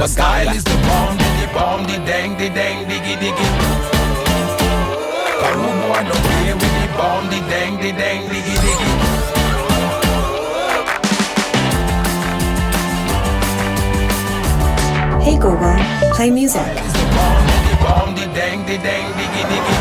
My style is the bomb, the dang, diggy, diggy. A rude boy no play with the bomb, the dang, diggy, diggy. Hey Google, play music. The bomb, the dang, diggy, diggy.